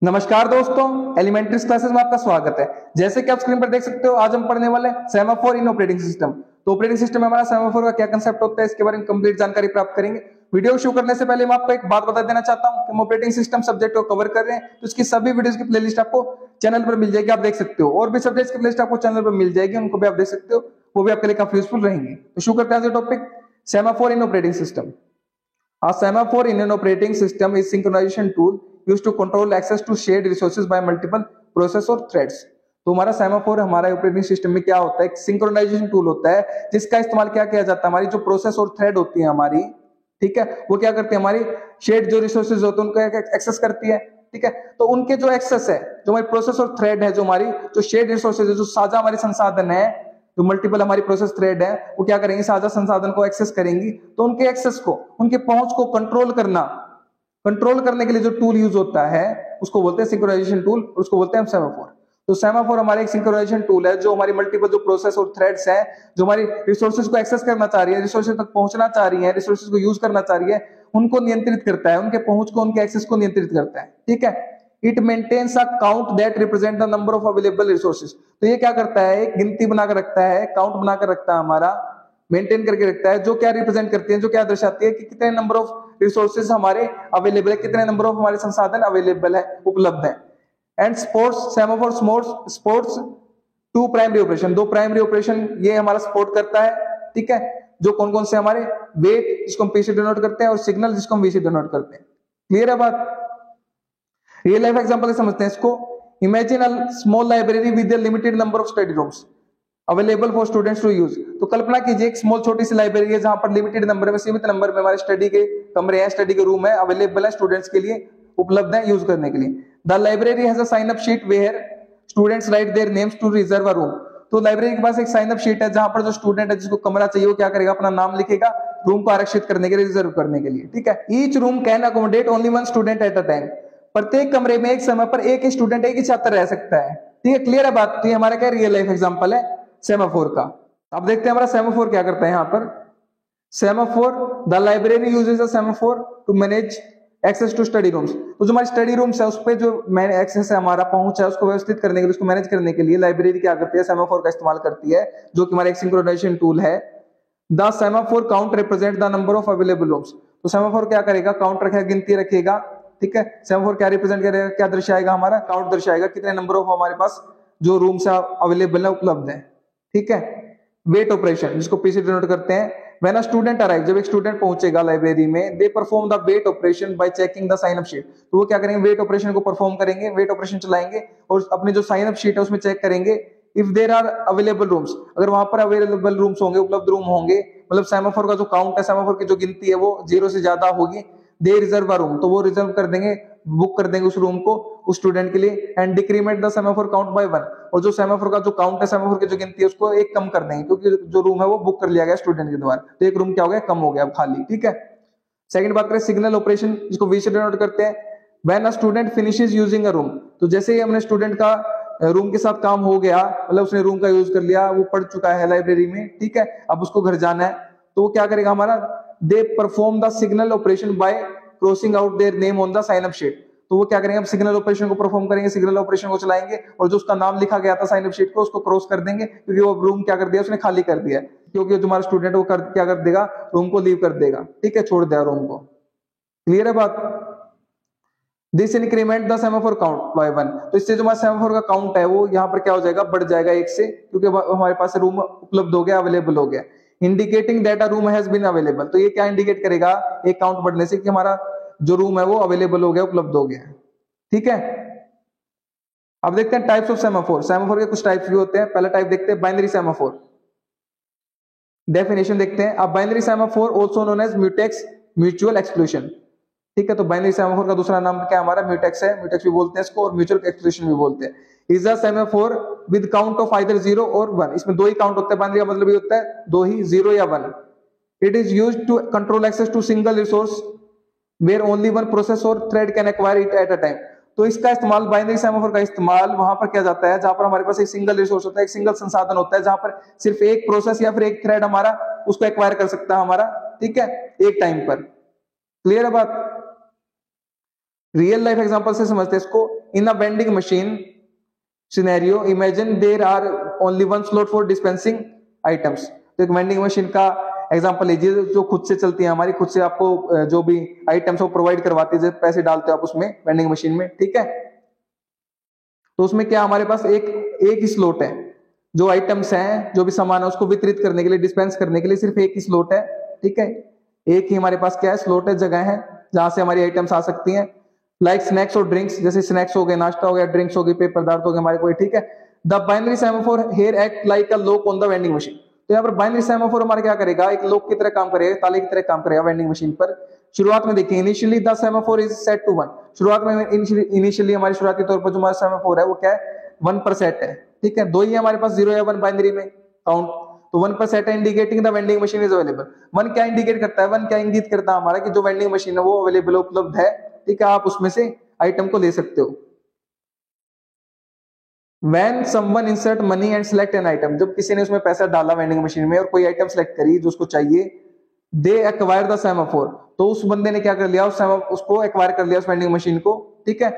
नमस्कार दोस्तों, elementary classes में आपका स्वागत है। जैसे कि आप स्क्रीन पर देख सकते हो, आज हम पढ़ने वाले हैं सेमाफोर इन ऑपरेटिंग सिस्टम। तो ऑपरेटिंग सिस्टम में हमारा सेमाफोर का क्या कंसेप्ट होता है, इसके बारे में कंप्लीट जानकारी प्राप्त करेंगे। वीडियो शुरू करने से पहले मैं आपको एक बात बता देना चाहता हूं कि हम ऑपरेटिंग सिस्टम सब्जेक्ट को कवर कर रहे हैं, तो इसकी सभी वीडियोस की प्लेलिस्ट आपको चैनल पर मिल जाएगी, आप देख सकते हो। और भी सब्जेक्ट्स की प्लेलिस्ट आपको चैनल पर मिल जाएगी, उनको भी आप देख सकते हो, वो भी आपके लिए काफी यूजफुल रहेंगे। तो शुरू करते हैं topic semaphore in operating system. A semaphore in an operating system is synchronization tool used to control access to shared resources by multiple process or threads। तो हमारा सेमाफोर हमारा ऑपरेटिंग सिस्टम में क्या होता है, एक सिंक्रोनाइजेशन टूल होता है, जिसका इस्तेमाल क्या किया जाता है, हमारी जो प्रोसेस और थ्रेड होती है हमारी, ठीक है, वो क्या करती है, हमारी शेयर्ड जो रिसोर्सेज होते हैं उनको एक्सेस करती है। ठीक है, तो उनके जो एक्सेस है, जो हमारी प्रोसेस और थ्रेड है, जो हमारी जो शेयर्ड रिसोर्सेज है, जो साझा हमारी संसाधन है, जो मल्टीपल हमारी प्रोसेस थ्रेड है, वो क्या करेंगे, साझा संसाधन को एक्सेस करेंगी। तो उनके एक्सेस को, उनके पहुंच को कंट्रोल करने के लिए जो टूल यूज होता है उसको बोलते हैं सिंक्रोनाइजेशन टूल, और उसको बोलते हैं सेमाफोर। तो सेमाफोर हमारे एक सिंक्रोनाइजेशन टूल है, जो हमारी मल्टीपल जो प्रोसेस और थ्रेड्स हैं, जो हमारी रिसोर्सेज को एक्सेस करना चाह रही है, रिसोर्सेज तक पहुंचना चाह रही है, रिसोर्सेज को यूज करना चाह रही है, उनको नियंत्रित करता है, उनके पहुंच को, उनके एक्सेस को नियंत्रित करता है। ठीक है, it maintains a count that represent the number of available resources. तो ये क्या करता है, एक गिनती बनाकर रखता है, काउंट बनाकर रखता है, हमारा मेंटेन करके रखता है, जो क्या रिप्रेजेंट करती है, जो क्या दर्शाती है कि कितने नंबर ऑफ रिसोर्सेज हमारे अवेलेबल है, कितने नंबर ऑफ हमारे संसाधन अवेलेबल है, उपलब्ध है। And supports semaphore supports two primary operation, दो प्राइमरी ऑपरेशन ये हमारा सपोर्ट करता है। ठीक है, जो कौन कौन से हमारे वेट जिसको हम पी से डिनोट करते हैं, और सिग्नल जिसको हम वी से डिनोट करते हैं। क्लियर है बात? रियल लाइफ एग्जांपल से समझते हैं इसको। Imagine a small library with a limited number of study rooms available for students to use. तो कल्पना कीजिए एक स्मॉल छोटी सी लाइब्रेरी है, जहां पर लिमिटेड नंबर में, सीमित नंबर में हमारे स्टडी के कमरे हैं, स्टडी के रूम है, अवेलेबल है स्टूडेंट्स के लिए, उपलब्ध है यूज करने के लिए। The library has a sign up sheet where students write their names to reserve a room. तो लाइब्रेरी के पास एक साइन अप शीट है, जहां पर जो स्टूडेंट है, जिसको कमरा चाहिए, वो क्या करेगा, अपना नाम लिखेगा, रूम को आरक्षित करने के लिए, रिजर्व करने के लिए। ठीक है, each room can accommodate only one student at a time. प्रत्येक कमरे में एक समय पर एक ही स्टूडेंट, एक ही छात्र रह सकता है। ठीक है, क्लियर है बात? तो ये हमारा क्या रियल लाइफ एग्जांपल है सेमाफोर का। अब देखते हैं हमारा सेमाफोर क्या करता है यहाँ पर। Semaphore, the library uses a semaphore to manage access to study rooms. तो जो हमारी स्टडी रूम्स है, उस पर जो एक्सेस है, हमारा पहुंच है, उसको व्यवस्थित करने के लिए, उसको मैनेज करने के लिए लाइब्रेरी क्या करती है, सेमाफोर का इस्तेमाल करती है, जो कि हमारा एक सिंक्रोनाइजेशन टूल है। The semaphore count represent the number of available rooms. तो सेमाफोर क्या करेगा, काउंट रखेगा, गिनती रखेगा। ठीक है, सेमाफोर क्या रिप्रेजेंट करेगा, क्या दर्शाएगा, हमारा काउंट दर्शाएगा, कितने नंबर ऑफ हमारे पास जो रूम्स अवेलेबल है, उपलब्ध है। ठीक है, वेट ऑपरेशन जिसको पीसी डिनोट करते हैं। व्हेन अ स्टूडेंट अराइव, जब एक स्टूडेंट पहुंचेगा लाइब्रेरी में, they perform the wait operation by checking the sign up sheet. तो वो क्या करेंगे, वेट ऑपरेशन को परफॉर्म करेंगे, वेट ऑपरेशन चलाएंगे, और अपनी जो साइन अप शीट है उसमें चेक करेंगे if there are available rooms, अगर वहां पर अवेलेबल रूम्स होंगे, उपलब्ध रूम होंगे, मतलब सेमाफोर का जो काउंट है, सेमाफोर की जो गिनती है वो 0 से ज्यादा होगी, दे रिजर्व अ रूम, तो वो रिजर्व कर देंगे, बुक कर देंगे उस रूम को उस स्टूडेंट के लिए। And decrement the semaphore count by 1, और जो सेमाफोर का जो काउंट है, सेमाफोर की जो गिनती है, उसको एक कम कर देंगे, क्योंकि जो रूम है वो बुक कर लिया गया स्टूडेंट के द्वारा, तो एक रूम क्या हो गया, कम हो गया खाली। ठीक है, सेकंड बात करें सिग्नल ऑपरेशन, जिसको वी से डिनोट करते हैं। When a student finishes using a room, तो जैसे ही हमने स्टूडेंट का रूम के साथ काम हो गया, मतलब उसने रूम का यूज कर लिया, वो पढ़ चुका है लाइब्रेरी में, ठीक है, अब उसको घर जाना है, तो वो क्या करेगा हमारा, they perform the signal operation by crossing out their name on the sign up sheet. तो वो क्या करेंगे, हम सिग्नल ऑपरेशन को परफॉर्म करेंगे, सिग्नल ऑपरेशन को चलाएंगे, और जो उसका नाम लिखा गया था साइन अप शीट को, उसको क्रॉस कर देंगे, क्योंकि वो रूम क्या कर दिया, उसने खाली कर दिया, क्योंकि जो हमारा स्टूडेंट है वो क्या कर देगा, रूम को लीव कर देगा। ठीक है, छोड़ दिया रूम को। क्लियर है बात? This increment the semaphore count by 1। तो इससे जो हमारा सेमाफोर का काउंट है वो यहाँ पर क्या हो जाएगा, बढ़ जाएगा 1 से, क्योंकि हमारे पास रूम उपलब्ध हो गया, अवेलेबल हो गया। Indicating that a room has been available, तो ये क्या इंडिकेट करेगा, एक काउंट बढ़ने से, कि हमारा जो रूम है वो अवेलेबल हो गया, उपलब्ध हो गया। ठीक है, अब देखते हैं टाइप्स ऑफ सेमाफोर। सेमाफोर के कुछ टाइप्स भी होते हैं। पहला टाइप देखते हैं बाइनरी सेमाफोर। डेफिनेशन देखते हैं। अब binary semaphore also known as mutex, mutual exclusion. ठीक है, तो बाइनरी सेमाफोर का दूसरा नाम क्या हमारा, म्यूटेक्स है, म्यूटेक्स भी बोलते हैं इसको, और म्यूचुअल एक्सक्लूशन भी बोलते हैं। Is a semaphore with count of either 0 और 1। इसमें दो ही काउंट होता है, बाइनरी का मतलब ये होता है दो ही, 0 या 1। It is used to control access to single resource where only one process और thread can acquire it at a time. तो इसका इस्तेमाल, बाइनरी सेमाफोर का इस्तेमाल वहां पर किया जाता है जहां पर हमारे पास एक सिंगल रिसोर्स होता है, एक सिंगल संसाधन होता है, जहां पर सिर्फ एक प्रोसेस या फिर एक थ्रेड हमारा उसको एक्वायर कर सकता है हमारा, ठीक है, एक टाइम पर। क्लियर है बात? रियल लाइफ एग्जांपल से समझते हैं इसको। In a vending machine scenario imagine there are only one slot for dispensing items. तो एक वेंडिंग मशीन का एग्जांपल लीजिए जो खुद से चलती है हमारी, खुद से आपको जो भी आइटम्स वो प्रोवाइड करवाती है, पैसे डालते हो आप उसमें वेंडिंग मशीन में, ठीक है। तो उसमें क्या हमारे पास एक ही स्लॉट है, जो आइटम्स हैं जो भी सामान है उसको वितरित करने के लिए, डिस्पेंस करने के लिए सिर्फ एक ही स्लॉट है, ठीक है। एक ही हमारे पास क्या है, स्लॉट है, जगह है जहां से हमारी आइटम्स आ सकती हैं। लाइक स्नैक्स और ड्रिंक्स, जैसे स्नैक्स हो गए, नाश्ता हो गया, ड्रिंक्स हो गई, पेय पदार्थ हो गए हमारे कोई, ठीक है। The binary semaphore here act like a lock on the vending machine. तो यहाँ पर बाइनरी सेमाफोर हमारा क्या करेगा, एक लॉक की तरह काम करेगा, ताले की तरह काम करेगा वेंडिंग मशीन पर। शुरुआत में देखिए initially the semaphore is set to 1। शुरुआत में इनिशियली हमारी शुरुआती तौर पर जो हमारा सेमाफोर है वो क्या है, 1 पर सेट है, ठीक है। दो ही है हमारे पास, 0 या 1 बाइनरी में काउंट। तो 1 पर सेट है, indicating the vending machine is available. 1 क्या इंडिकेट करता है, 1 क्या इंगित करता है हमारा कि जो वेंडिंग मशीन है वो अवेलेबल उपलब्ध है, ठीक है, आप उसमें से आइटम को ले सकते हो। When someone insert money and select an item, जब किसी ने उसमें पैसा डाला वेंडिंग मशीन में और कोई आइटम सेलेक्ट करी जो उसको चाहिए, they acquire the semaphore। तो उस बंदे ने क्या कर लिया, उसको एक्वायर कर लिया उस वेंडिंग मशीन को, ठीक है।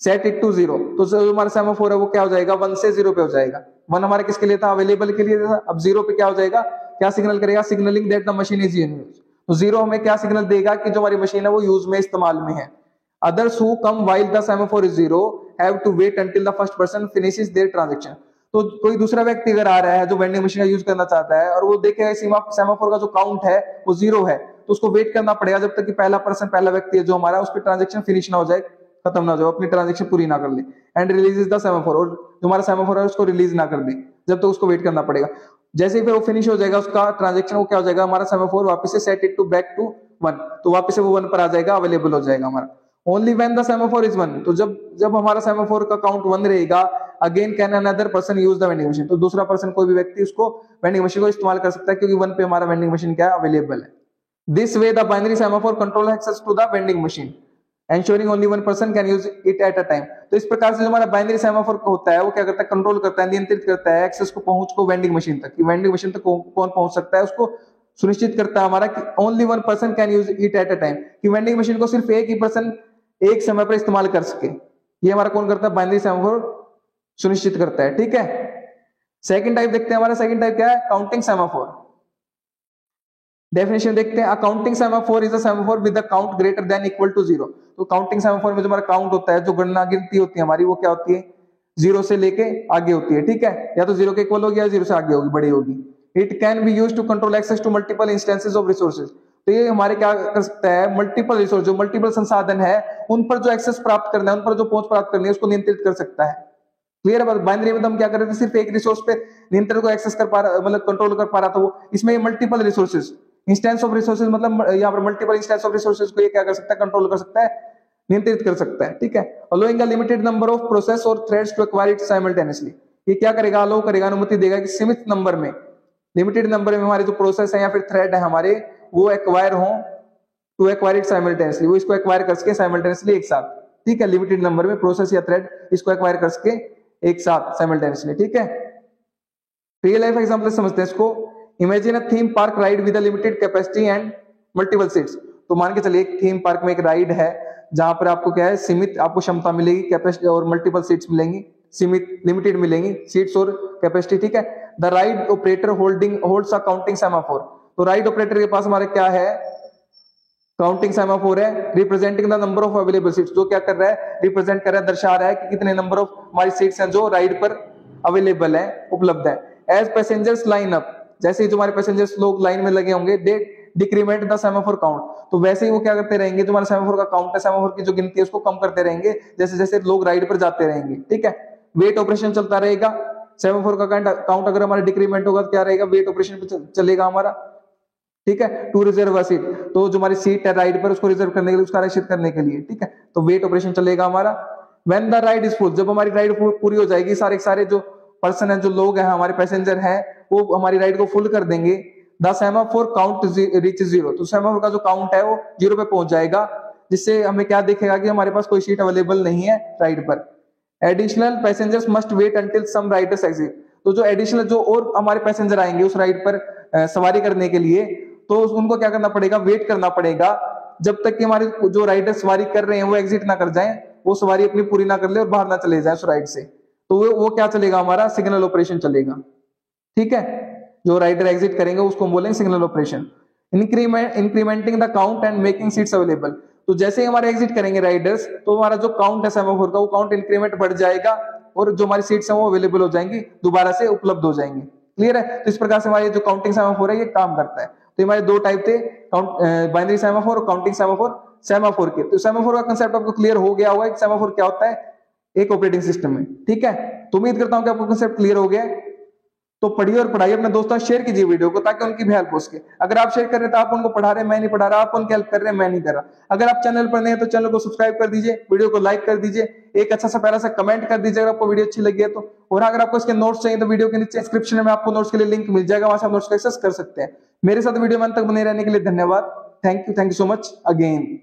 सेट इट टू 0, तो जो हमारा सेमाफोर है वो क्या हो जाएगा, 1 से 0 पे हो जाएगा। 1 हमारे किसके लिए था, अवेलेबल के लिए था। अब 0 पे क्या हो जाएगा, क्या सिग्नल करेगा, signalling that the machine is in use. तो 0 हमें क्या सिग्नल देगा कि जो हमारी मशीन है वो यूज में, इस्तेमाल में है। Others who come while the semaphore is 0 have to wait until the first person finishes their transaction. तो कोई दूसरा व्यक्ति अगर आ रहा है जो वेंडिंग मशीन का यूज करना चाहता है और वो देखेगा सेमाफोर का जो काउंट है वो 0 है, तो उसको वेट करना पड़ेगा जब तक कि पहला व्यक्ति है जो हमारा, उसकी ट्रांजैक्शन फिनिश ना हो जाए, खत्म ना हो जाए, अपनी ट्रांजैक्शन पूरी ना कर ले। एंड रिलीज द सेमाफोर, और जो हमारा सेमाफोर है उसको रिलीज ना कर दे, जब तक उसको वेट करना पड़ेगा। जैसे ही फिर वो फिनिश हो जाएगा उसका ट्रांजैक्शन, वो क्या हो जाएगा, हमारा सेमाफोर वापस से set it to back to 1, तो वापस से वो 1 पर आ जाएगा, अवेलेबल हो जाएगा हमारा। Only when the semaphore is 1, तो जब हमारा सेमाफोर का काउंट 1 रहेगा, again can another person use the vending machine. तो दूसरा पर्सन, कोई भी व्यक्ति उसको वेंडिंग मशीन को इस्तेमाल कर सकता है, क्योंकि 1 पे हमारा वेंडिंग मशीन क्या है, अवेलेबल है। This way the binary semaphore control access to the vending machine ensuring only one person can use it at a time। तो इस प्रकार से जो हमारा बाइनरी सेमाफोर होता है वो क्या करता है, कंट्रोल करता है, नियंत्रित करता है एक्सेस को, पहुंच को वेंडिंग मशीन तक, कि वेंडिंग मशीन तक कौन पहुंच सकता है, उसको सुनिश्चित करता है हमारा कि only 1 person can use it at a time, कि वेंडिंग मशीन को सिर्फ एक ही पर्सन एक समय पर इस्तेमाल कर सके। ये हमारा कौन करता है, बाइनरी सेमाफोर सुनिश्चित करता है, ठीक है। सेकंड टाइप देखते हैं, हमारा सेकंड टाइप क्या है, काउंटिंग सेमाफोर। डेफिनेशन देखते हैं, counting semaphore is a semaphore with a count greater than equal to 0। तो काउंटिंग सेमाफोर में जो हमारा काउंट होता है, जो गणना गिनती होती है हमारी, वो क्या होती है, 0 से लेके आगे होती है, ठीक है, या तो 0 के इक्वल होगी या 0 से आगे होगी, बड़ी होगी। It can be used to control access to multiple instances of resources. तो ये हमारे क्या कर सकता है, मल्टीपल रिसोर्स, जो मल्टीपल संसाधन है उन पर जो एक्सेस प्राप्त करना है, उन पर जो पहुंच प्राप्त करनी है, उसको नियंत्रित कर सकता है। क्लियर है बात। बाइनरी में तो हम क्या कर रहे थे, सिर्फ एक रिसोर्स पे नियंत्रण को एक्सेस कर पा रहा, मतलब कंट्रोल कर पा रहा था वो। इसमें ये multiple resources, instance of resources, मतलब यहाँ पर मल्टीपल इंस्टेंस ऑफ रिसोर्सेज को ये क्या कर सकता है, कंट्रोल कर सकता है, नियंत्रित कर सकता है, ठीक है। Allowing a limited number of process और threads to acquire it simultaneously. ये क्या करेगा, अलो करेगा, अनुमति देगा कि सीमित नंबर में, लिमिटेड नंबर में हमारे जो प्रोसेस है या फिर थ्रेड है हमारे, वो एक्वायर हो, टू एक्वायर इट साइमल्टेनियसली, वो इसको एक्वायर करके साइमल्टेनियसली एक साथ, ठीक है। लिमिटेड नंबर में प्रोसेस या थ्रेड इसको एक्वायर करके एक साथ साइमल्टेनियसली, ठीक है। रियल लाइफ एग्जांपल समझते हैं इसको। Imagine a theme park ride with a limited capacity and multiple seats. तो मान के चलिए एक थीम पार्क में एक राइड है जहां पर आपको क्या है, सीमित आपको क्षमता मिलेगी, कैपेसिटी और मल्टीपल सीट्स मिलेंगी, सीमित लिमिटेड मिलेंगी सीट्स और कैपेसिटी, ठीक है। The ride operator holds a counting semaphore. तो राइड ऑपरेटर के पास हमारे क्या है, काउंटिंग सेमाफोर है, representing the number of available seats. जो क्या कर रहा है, रिप्रेजेंट कर रहा है, दर्शा रहा है कि कितने नंबर ऑफ हमारी सीट्स हैं जो राइड पर अवेलेबल है, उपलब्ध है। एज पैसेंजर्स लाइन अप, जैसे ही जो हमारे पैसेंजर्स लोग लाइन में लगे होंगे, दे डिक्रीमेंट द सेमाफोर काउंट। तो वैसे ही वो क्या करते रहेंगे, जो हमारा सेमाफोर का काउंट है, सेमाफोर की जो गिनती है उसको कम करते रहेंगे जैसे जैसे लोग राइड पर जाते रहेंगे, ठीक है। वेट ऑपरेशन चलता रहेगा, सेमाफोर का काउंट अगर हमारा डिक्रीमेंट होगा तो क्या रहेगा, वेट ऑपरेशन पे चलेगा हमारा, ठीक है। टू रिजर्व अ सीट, तो जो हमारी सीट है राइड पर उसको रिजर्व करने के लिए, उसका आरक्षित करने के लिए, ठीक है। तो वेट ऑपरेशन चलेगा हमारा। When the ride is full, जब हमारी राइड पूरी हो जाएगी, सारे जो पर्सन है, जो लोग हैं, हमारे पैसेंजर हैं, वो हमारी राइड को फुल कर देंगे। द सेमाफोर काउंट रीच 0, तो सेमाफोर का जो काउंट है वो 0 पे पहुंच जाएगा, जिससे हमें क्या दिखेगा कि हमारे पास कोई सीट अवेलेबल नहीं है राइड पर। Additional passengers must wait until some riders exit. तो जो एडिशनल जो और हमारे पैसेंजर आएंगे उस राइड पर सवारी करने के लिए, तो उनको क्या करना पड़ेगा, वेट करना पड़ेगा जब तक कि हमारे जो राइडर सवारी कर रहे हैं वो एग्जिट ना कर जाएं, वो सवारी अपनी पूरी ना कर ले और बाहर ना चले जाए उस राइड से, तो वो क्या चलेगा, हमारा सिग्नल ऑपरेशन चलेगा। ठीक है, जो राइडर एग्जिट करेंगे उसको हम बोलेंगे signal operation. Incrementing the count and making seats available, तो जैसे ही हमारे एग्जिट करेंगे राइडर्स तो हमारा जो काउंट है सेमाफोर का वो काउंट इंक्रीमेंट बढ़ जाएगा और जो हमारी सीट्स हैं वो अवेलेबल हो जाएंगी, दोबारा से उपलब्ध हो जाएंगी। क्लियर है, तो इस प्रकार से हमारी जो काउंटिंग सेमाफोर है ये काम करता है। तो हमारे दो टाइप थे, बाइनरी सेमाफोर और काउंटिंग सेमाफोर के। तो सेमाफोर का कंसेप्ट आपको क्लियर हो गया होगा कि सेमाफोर क्या होता है एक ऑपरेटिंग सिस्टम में। ठीक है, तो उम्मीद करता हूं कि आपको कंसेप्ट क्लियर हो गया है। तो पढ़िए और पढ़ाइए अपने दोस्तों, शेयर कीजिए वीडियो को ताकि उनकी भी हेल्प हो सके। अगर आप शेयर कर रहे हैं तो आप उनको पढ़ा रहे हैं, मैं नहीं पढ़ा रहा, आप उनकी हेल्प कर रहे हैं, मैं नहीं कर रहा। अगर आप चैनल पर नए हैं तो चैनल को सब्सक्राइब कर दीजिए, वीडियो को लाइक कर दीजिए, एक अच्छा सा प्यारा सा कमेंट कर दीजिए अगर आपको वीडियो अच्छी लगी है तो। और अगर आपको इसके नोट्स चाहिए तो वीडियो के नीचे डिस्क्रिप्शन में आपको नोट्स के लिए लिंक मिल जाएगा, वहां से आप नोट्स को एक्सेस कर सकते हैं। मेरे साथ वीडियो में अंत तक बने रहने के लिए धन्यवाद। Thank you so much again.